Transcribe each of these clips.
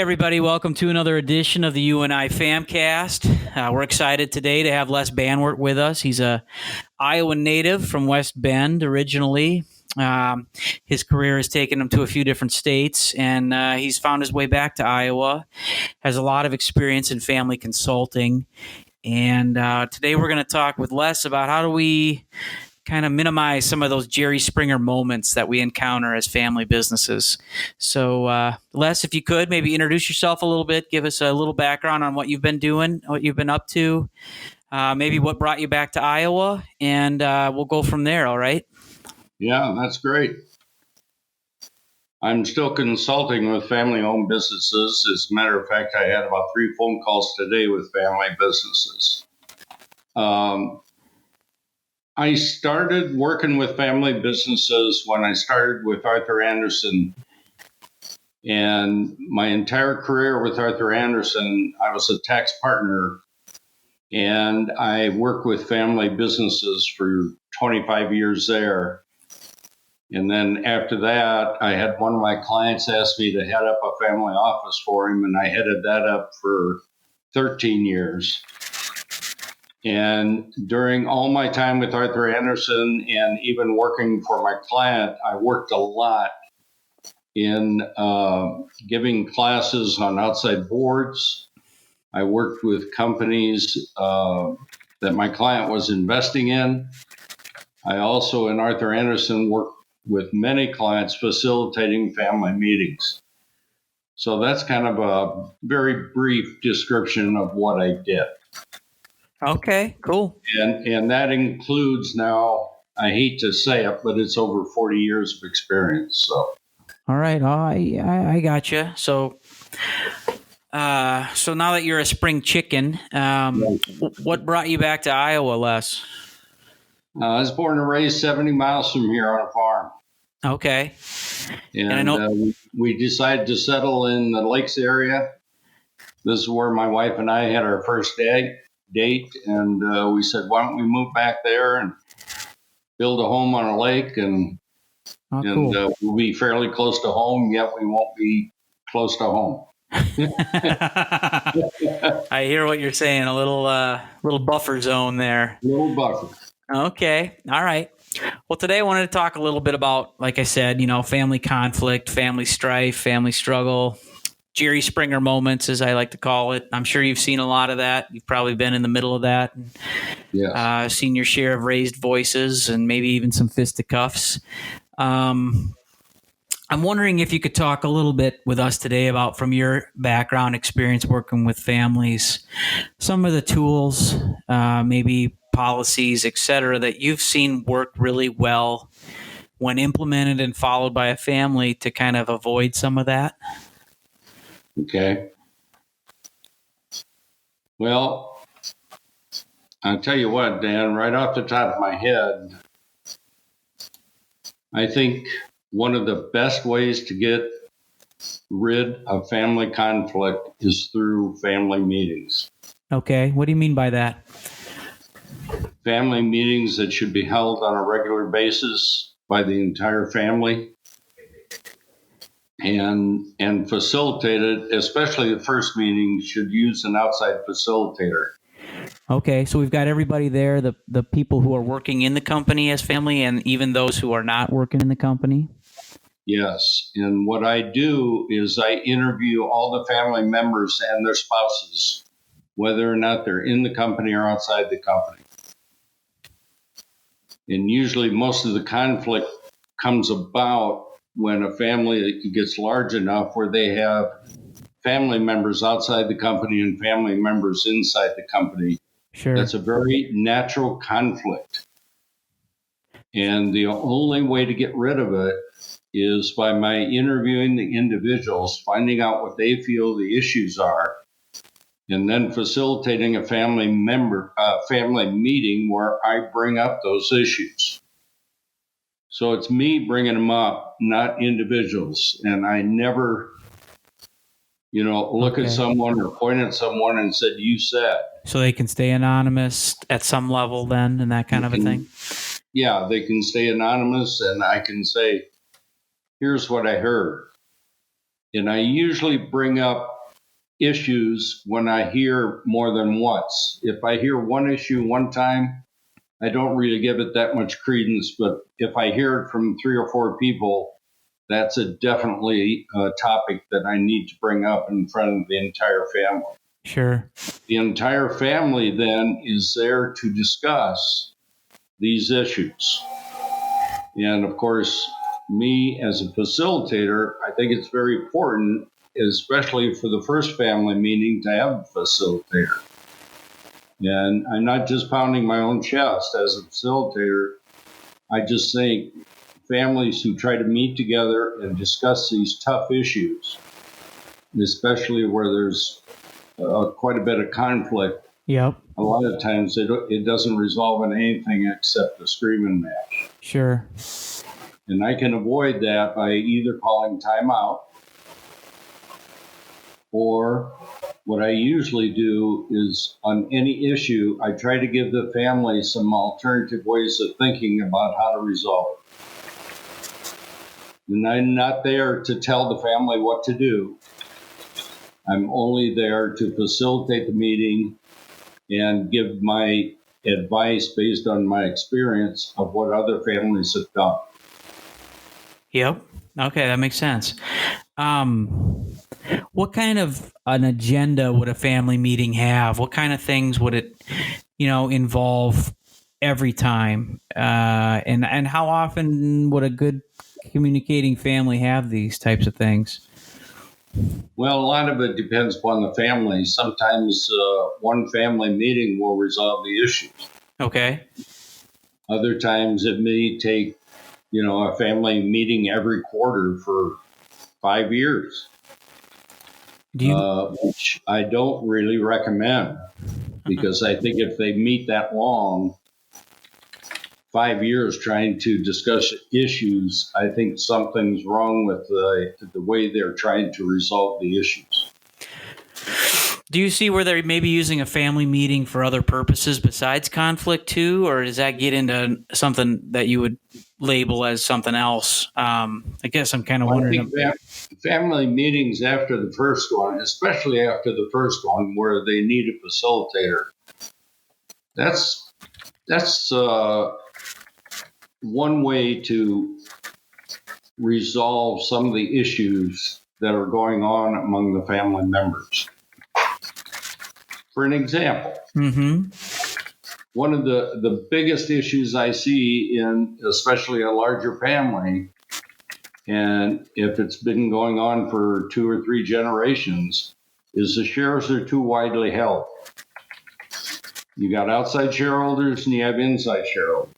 everybody. Welcome to another edition of the UNI Famcast. We're excited today to have Les Banwart with us. He's a Iowa native from West Bend originally. His career has taken him to a few different states, and he's found his way back to Iowa. Has a lot of experience in family consulting. And today we're going to talk with Les about how do we kind of minimize some of those Jerry Springer moments that we encounter as family businesses. So, Les, if you could, maybe introduce yourself a little bit, give us a little background on what you've been doing, what you've been up to, maybe what brought you back to Iowa, and we'll go from there, all right? Yeah, that's great. I'm still consulting with family-owned businesses. As a matter of fact, I had about 3 phone calls today with family businesses. I started working with family businesses when I started with Arthur Andersen. And my entire career with Arthur Andersen, I was a tax partner. And I worked with family businesses for 25 years there. And then after that, I had one of my clients ask me to head up a family office for him, and I headed that up for 13 years. And during all my time with Arthur Andersen and even working for my client, I worked a lot in giving classes on outside boards. I worked with companies that my client was investing in. I also, in Arthur Andersen, worked with many clients facilitating family meetings. So that's kind of a very brief description of what I did. Okay, cool. And that includes now, I hate to say it, but it's over 40 years of experience. So, all right, I got you. So now that you're a spring chicken, what brought you back to Iowa, Les? I was born and raised 70 miles from here on a farm. Okay. And I know we decided to settle in the Lakes area. This is where my wife and I had our first date. And we said, why don't we move back there and build a home on a lake? And cool. We'll be fairly close to home, yet we won't be close to home. I hear what you're saying. A little buffer zone there. Little buffer. Okay. All right. Well, today I wanted to talk a little bit about, like I said, family conflict, family strife, family struggle, Jerry Springer moments, as I like to call it. I'm sure you've seen a lot of that. You've probably been in the middle of that. Yes. Seen your share of raised voices and maybe even some fisticuffs. I'm wondering if you could talk a little bit with us today about, from your background experience working with families, some of the tools, maybe policies, et cetera, that you've seen work really well when implemented and followed by a family to kind of avoid some of that. Okay. Well, I'll tell you what, Dan, right off the top of my head, I think one of the best ways to get rid of family conflict is through family meetings. Okay. What do you mean by that? Family meetings that should be held on a regular basis by the entire family and facilitated, especially the first meeting, should use an outside facilitator. Okay, so we've got everybody there, the people who are working in the company as family and even those who are not working in the company? Yes, and what I do is I interview all the family members and their spouses, whether or not they're in the company or outside the company. And usually most of the conflict comes about when a family gets large enough where they have family members outside the company and family members inside the company. Sure. That's a very natural conflict. And the only way to get rid of it is by my interviewing the individuals, finding out what they feel the issues are, and then facilitating a family meeting where I bring up those issues. So it's me bringing them up, not individuals. And I never, look at someone or point at someone and said, you said. So they can stay anonymous at some level then, and that kind of a thing? Yeah, they can stay anonymous, and I can say, here's what I heard. And I usually bring up issues when I hear more than once. If I hear one issue one time, I don't really give it that much credence. But if I hear it from 3 or 4 people, that's definitely a topic that I need to bring up in front of the entire family. Sure. The entire family then is there to discuss these issues. And of course, me as a facilitator, I think it's very important, especially for the first family meeting, to have a facilitator. And I'm not just pounding my own chest as a facilitator. I just think families who try to meet together and discuss these tough issues, especially where there's quite a bit of conflict, Yep. a lot of times it doesn't resolve in anything except a screaming match. Sure. And I can avoid that by either calling timeout, or what I usually do is on any issue, I try to give the family some alternative ways of thinking about how to resolve it. And I'm not there to tell the family what to do. I'm only there to facilitate the meeting and give my advice based on my experience of what other families have done. Yep. Okay, that makes sense. What kind of an agenda would a family meeting have? What kind of things would it, involve every time? And how often would a good communicating family have these types of things? Well, a lot of it depends upon the family. Sometimes one family meeting will resolve the issues. Okay. Other times it may take, a family meeting every quarter for 5 years, which I don't really recommend, because I think if they meet that long, 5 years trying to discuss issues, I think something's wrong with the way they're trying to resolve the issues. Do you see where they're maybe using a family meeting for other purposes besides conflict too, or does that get into something that you would label as something else? I guess I'm kind of wondering. I think family meetings after the first one, especially after the first one, where they need a facilitator. That's one way to resolve some of the issues that are going on among the family members. For an example, one of the biggest issues I see in especially a larger family, and if it's been going on for 2 or 3 generations, is the shares are too widely held. You got outside shareholders and you have inside shareholders.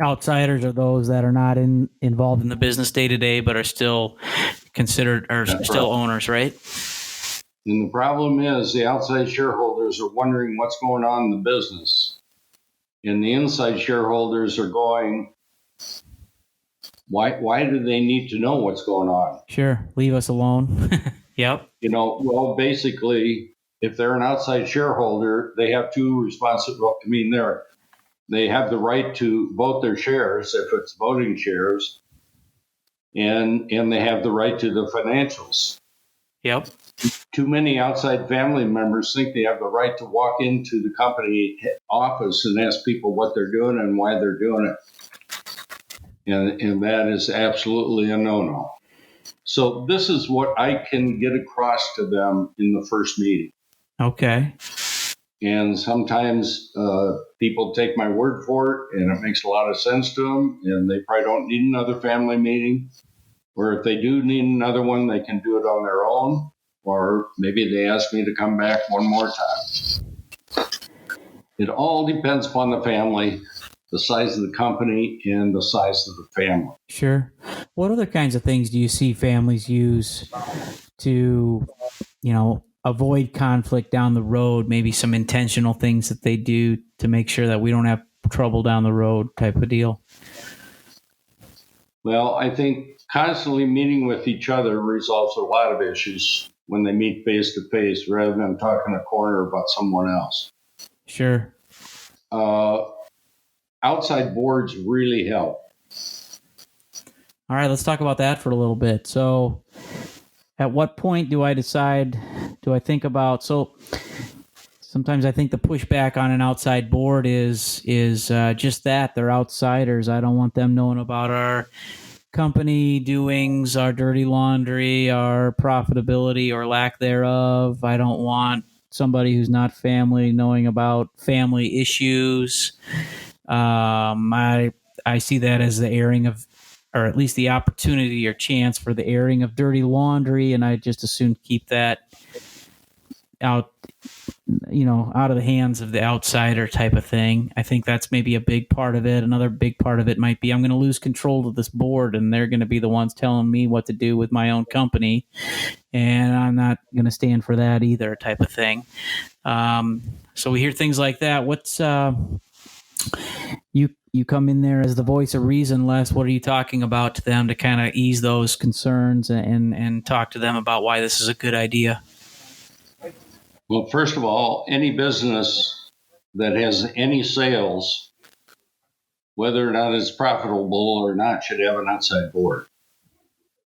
Outsiders are those that are not involved in the business day to day, but are still considered or still owners, right? And the problem is the outside shareholders are wondering what's going on in the business. And the inside shareholders are going, why do they need to know what's going on? Sure. Leave us alone. Yep. Well, basically, if they're an outside shareholder, they have two responsibilities. They have the right to vote their shares if it's voting shares, and they have the right to the financials. Yep. Too many outside family members think they have the right to walk into the company office and ask people what they're doing and why they're doing it. And that is absolutely a no-no. So this is what I can get across to them in the first meeting. Okay. And sometimes people take my word for it, and it makes a lot of sense to them, and they probably don't need another family meeting. Or if they do need another one, they can do it on their own. Or maybe they ask me to come back one more time. It all depends upon the family, the size of the company, and the size of the family. Sure. What other kinds of things do you see families use to, avoid conflict down the road? Maybe some intentional things that they do to make sure that we don't have trouble down the road type of deal. Well, I think constantly meeting with each other resolves a lot of issues when they meet face to face rather than talking a corner about someone else. Sure. Outside boards really help. All right, let's talk about that for a little bit. So at what point do I decide, do I think about, so sometimes I think the pushback on an outside board is just that they're outsiders. I don't want them knowing about our company doings, our dirty laundry, our profitability or lack thereof. I don't want somebody who's not family knowing about family issues. I see that as the airing of, or at least the opportunity or chance for the airing of dirty laundry, and I just assume keep that out, out of the hands of the outsider type of thing. I think that's maybe a big part of it. Another big part of it might be I'm going to lose control of this board, and they're going to be the ones telling me what to do with my own company, and I'm not going to stand for that either, type of thing. So we hear things like that. What's you come in there as the voice of reason, Les. What are you talking about to them to kind of ease those concerns and talk to them about why this is a good idea? Well, first of all, any business that has any sales, whether or not it's profitable or not, should have an outside board.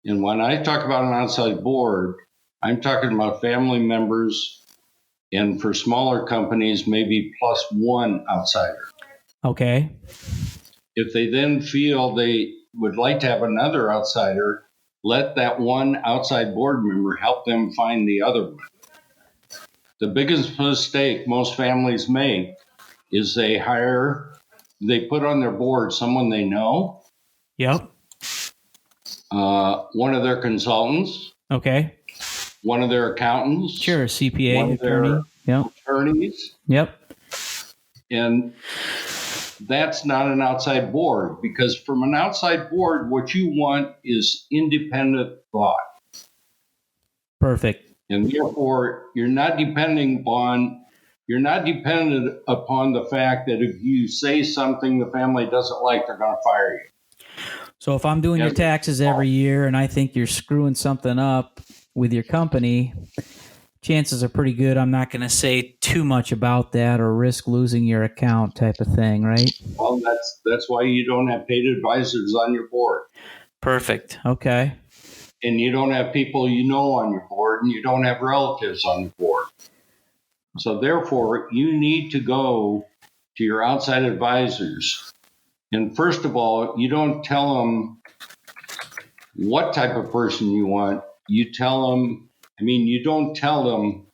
And when I talk about an outside board, I'm talking about family members, and for smaller companies, maybe plus one outsider. Okay. If they then feel they would like to have another outsider, let that one outside board member help them find the other one. The biggest mistake most families make is they put on their board someone they know. Yep. One of their consultants. Okay. One of their accountants. Sure, CPA, one of attorney. Yep. Attorneys. Yep. And that's not an outside board, because from an outside board, what you want is independent thought. Perfect. And therefore, you're not dependent upon the fact that if you say something the family doesn't like, they're going to fire you. So if I'm doing your taxes every year and I think you're screwing something up with your company, chances are pretty good I'm not going to say too much about that or risk losing your account, type of thing, right? Well, that's why you don't have paid advisors on your board. Perfect. Okay. And you don't have people you know on your board, and you don't have relatives on the board. So therefore, you need to go to your outside advisors. And first of all, you don't tell them what type of person you want. You don't tell them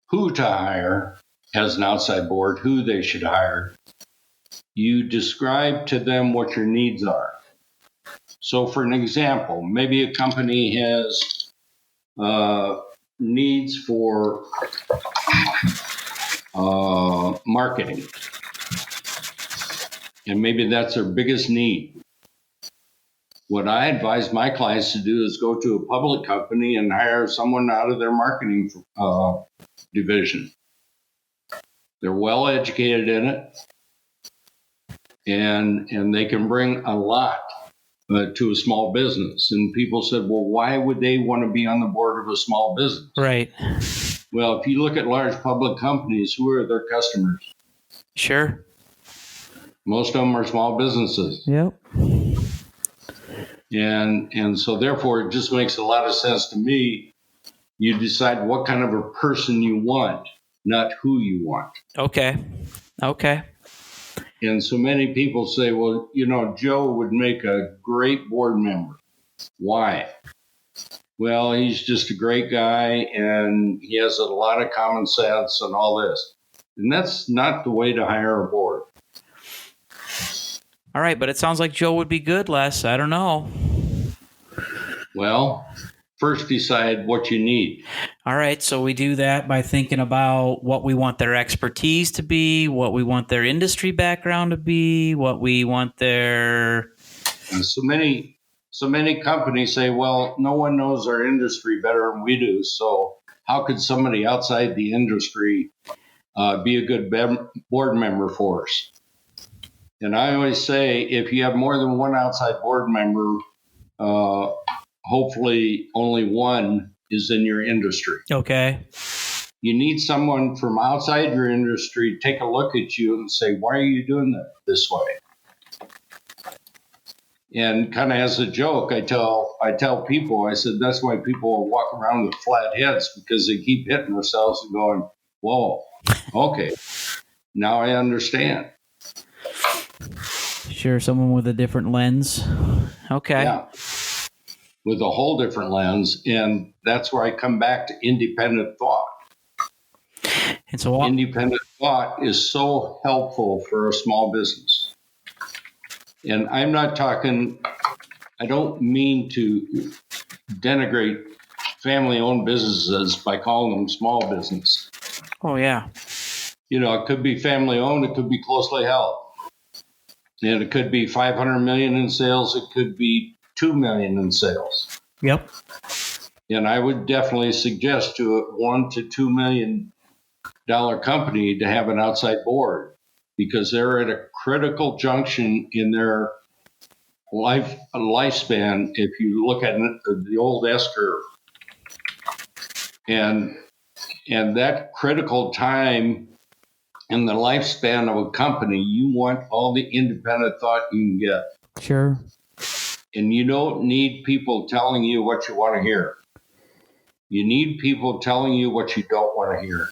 who to hire as an outside board, who they should hire. You describe to them what your needs are. So for an example, maybe a company has needs for marketing. And maybe that's their biggest need. What I advise my clients to do is go to a public company and hire someone out of their marketing division. They're well educated in it, and they can bring a lot to a small business. And people said, well, why would they want to be on the board of a small business? Right. Well, if you look at large public companies, who are their customers? Sure. Most of them are small businesses. Yep. And so therefore, it just makes a lot of sense to me. You decide what kind of a person you want, not who you want. Okay. And so many people say, well, Joe would make a great board member. Why? Well, he's just a great guy, and he has a lot of common sense and all this. And that's not the way to hire a board. All right, but it sounds like Joe would be good, Les. I don't know. Well, first decide what you need. All right, so we do that by thinking about what we want their expertise to be, what we want their industry background to be, what we want their... So many companies say, well, no one knows our industry better than we do, so how could somebody outside the industry be a good board member for us? And I always say, if you have more than one outside board member, hopefully only one is in your industry. Okay. You need someone from outside your industry to take a look at you and say, why are you doing that this way? And kind of as a joke, I tell people, I said, that's why people walk around with flat heads, because they keep hitting themselves and going, whoa, okay, now I understand. Sure, someone with a different lens. Okay. Yeah, with a whole different lens. And that's where I come back to independent thought. And so Independent thought is so helpful for a small business. And I'm not talking, I don't mean to denigrate family-owned businesses by calling them small business. oh yeah. It could be family-owned, it could be closely held, and it could be 500 million in sales, it could be 2 million in sales. Yep. And I would definitely suggest to a $1 to $2 million company to have an outside board, because they're at a critical junction in their lifespan. If you look at the old S curve, and that critical time in the lifespan of a company, you want all the independent thought you can get. Sure. And you don't need people telling you what you want to hear. You need people telling you what you don't want to hear.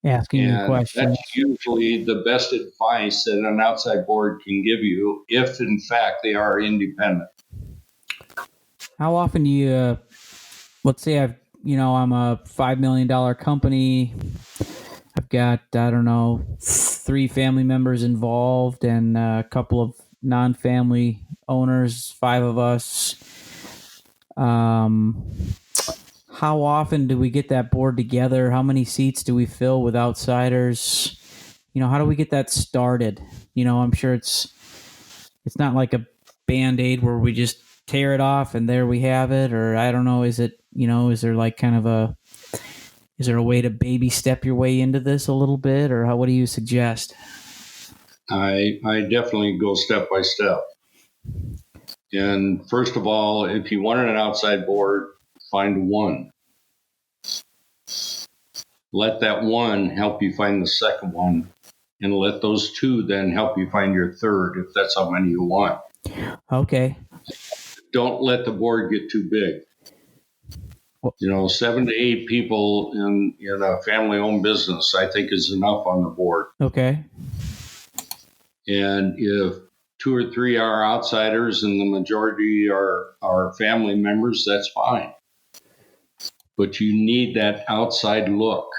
Asking you questions. That's usually the best advice that an outside board can give you, if in fact they are independent. How often do you, let's say I'm a $5 million company. I've got, I don't know, 3 family members involved and a couple of non-family owners, 5 of us. How often do we get that board together? How many seats do we fill with outsiders? How do we get that started? I'm sure it's not like a Band-Aid where we just tear it off and there we have it. Or I don't know, is it, is there like kind of is there a way to baby step your way into this a little bit, or what do you suggest? I definitely go step by step. And first of all, if you want an outside board, find one. Let that one help you find the second one, and let those 2 then help you find your third, if that's how many you want. Okay. Don't let the board get too big. 7 to 8 people in a family-owned business, I think, is enough on the board. Okay. And if 2 or 3 are outsiders and the majority are family members, that's fine. But you need that outside look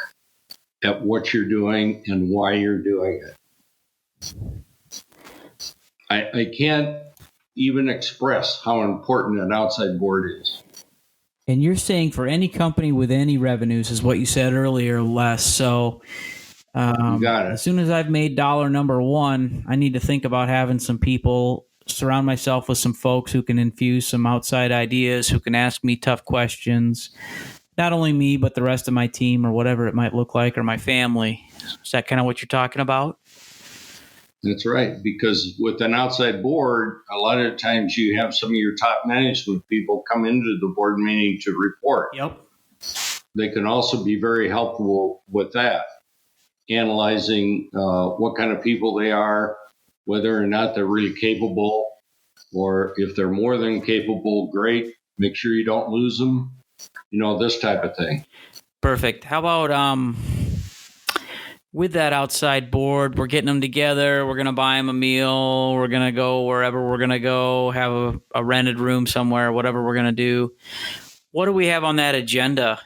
at what you're doing and why you're doing it. I can't even express how important an outside board is. And you're saying for any company with any revenues is what you said earlier, Les. So You got it. as soon as I've made dollar number 1, I need to think about having some people, surround myself with some folks who can infuse some outside ideas, who can ask me tough questions. Not only me, but the rest of my team, or whatever it might look like, or my family. Is that kind of what you're talking about? That's right. Because with an outside board, a lot of times you have some of your top management people come into the board meeting to report. Yep. They can also be very helpful with that, analyzing what kind of people they are, whether or not they're really capable, or if they're more than capable, great. Make sure you don't lose them. This type of thing. Perfect. How about with that outside board, we're getting them together, we're going to buy them a meal, we're going to go wherever we're going to go, have a rented room somewhere, whatever we're going to do. What do we have on that agenda?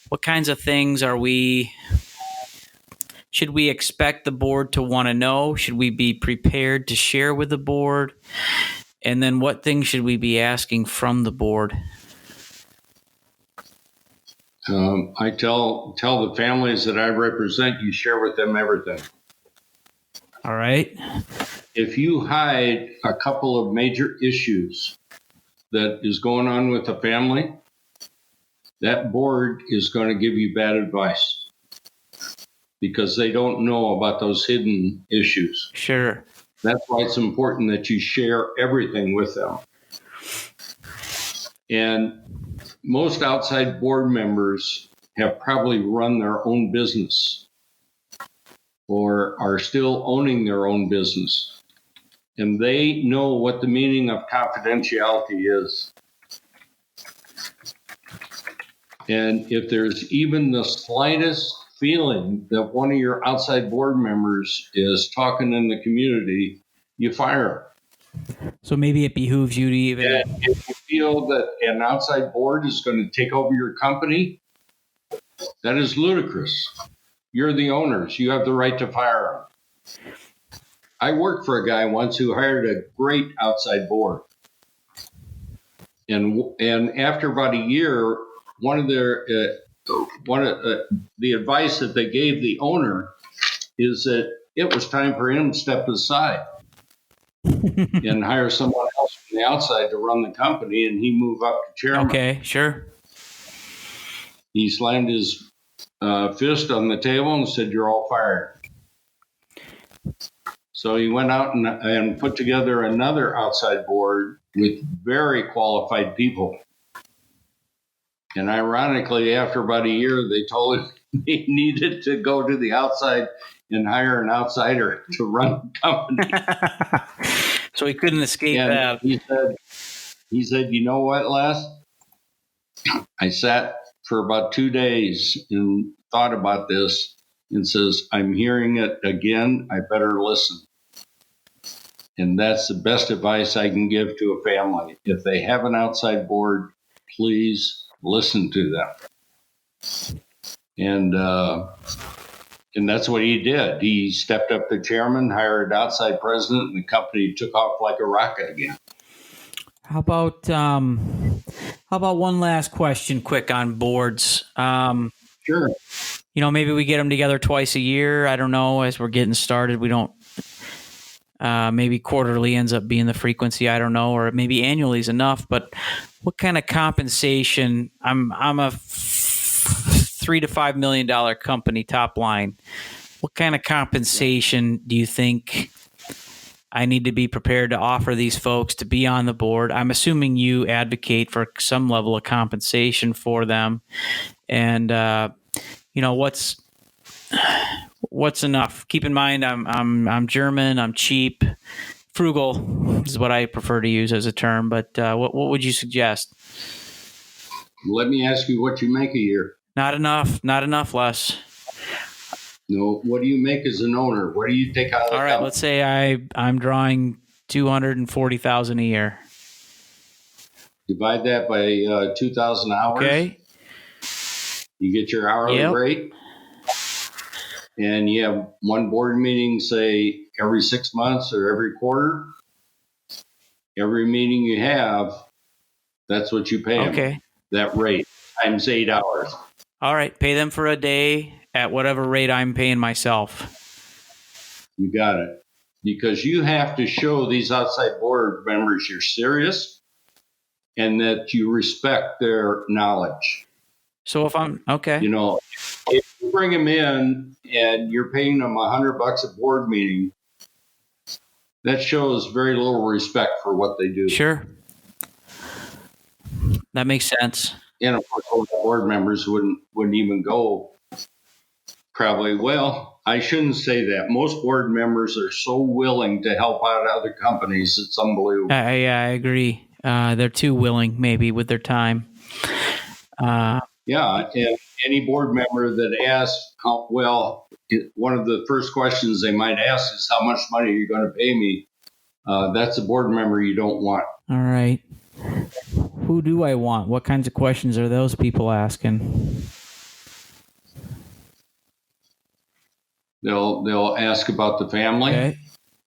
What kinds of things should we expect the board to want to know? Should we be prepared to share with the board? And then what things should we be asking from the board? I tell the families that I represent, you share with them everything. All right. If you hide a couple of major issues that is going on with the family, that board is going to give you bad advice, because they don't know about those hidden issues. Sure. That's why it's important that you share everything with them. And most outside board members have probably run their own business or are still owning their own business. and they know what the meaning of confidentiality is. And if there's even the slightest feeling that one of your outside board members is talking in the community, you fire them. So maybe it behooves you to even. And if you feel that an outside board is going to take over your company, that is ludicrous. You're the owners. You have the right to fire them. I worked for a guy once who hired a great outside board. And after about a year, the advice that they gave the owner is that it was time for him to step aside and hire someone else from the outside to run the company, and he moved up to chairman. Okay, sure. He slammed his fist on the table and said, "You're all fired." So he went out and put together another outside board with very qualified people. And ironically, after about a year, they told him he needed to go to the outside and hire an outsider to run the company. So he couldn't escape and that. He said, "You know what, Les? I sat for about 2 days and thought about this and says, I'm hearing it again. I better listen." And that's the best advice I can give to a family. If they have an outside board, please listen to them. And that's what he did. He stepped up to chairman, hired an outside president, and the company took off like a rocket again. How about one last question, quick on boards? Sure. Maybe we get them together twice a year. I don't know. As we're getting started, we don't. Maybe quarterly ends up being the frequency. I don't know, or maybe annually is enough. But what kind of compensation? I'm a $3 to $5 million company, top line. What kind of compensation do you think I need to be prepared to offer these folks to be on the board? I'm assuming you advocate for some level of compensation for them, and what's enough? Keep in mind, I'm German. I'm cheap. Frugal is what I prefer to use as a term. But what would you suggest? Let me ask you what you make a year. Not enough. Not enough, Les. No. What do you make as an owner? What do you take out of the All right. company? Let's say I'm drawing $240,000 a year. Divide that by 2,000 hours. Okay. You get your hourly rate. And you have one board meeting, say, every 6 months or every quarter. Every meeting you have, that's what you pay them. Okay. That rate times 8 hours. All right. Pay them for a day at whatever rate I'm paying myself. You got it. Because you have to show these outside board members you're serious and that you respect their knowledge. So if I'm okay, if you bring them in and you're paying them $100 a board meeting, that shows very little respect for what they do. Sure, that makes sense. And of course, all the board members wouldn't even go. Probably. Well, I shouldn't say that. Most board members are so willing to help out other companies; it's unbelievable. I agree. They're too willing, maybe, with their time. Yeah, and any board member that asks one of the first questions they might ask is, how much money are you going to pay me? That's a board member you don't want. All right. Who do I want? What kinds of questions are those people asking? They'll ask about the family. Okay.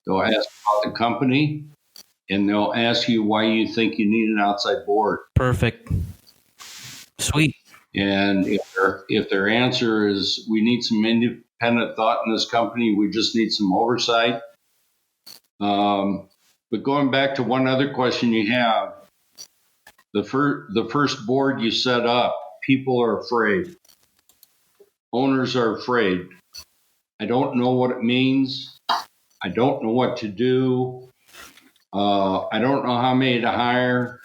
They'll ask about the company, and they'll ask you why you think you need an outside board. Perfect. Sweet. And if their answer is, we need some independent thought in this company, we just need some oversight. But going back to one other question you have, the first board you set up, people are afraid. Owners are afraid. I don't know what it means. I don't know what to do. I don't know how many to hire.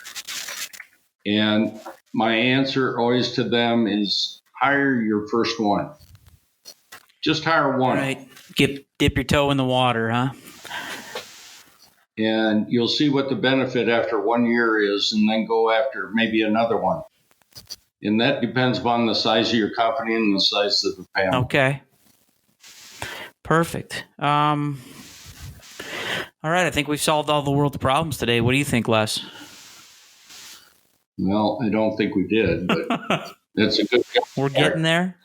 And my answer always to them is, hire your first one. Just hire one. Right. Dip your toe in the water, huh? and you'll see what the benefit after 1 year is, and then go after maybe another one. And that depends upon the size of your company and the size of the family. Okay. Perfect. All right. I think we've solved all the world's problems today. What do you think, Les? Well, I don't think we did, but that's a good. We're getting there.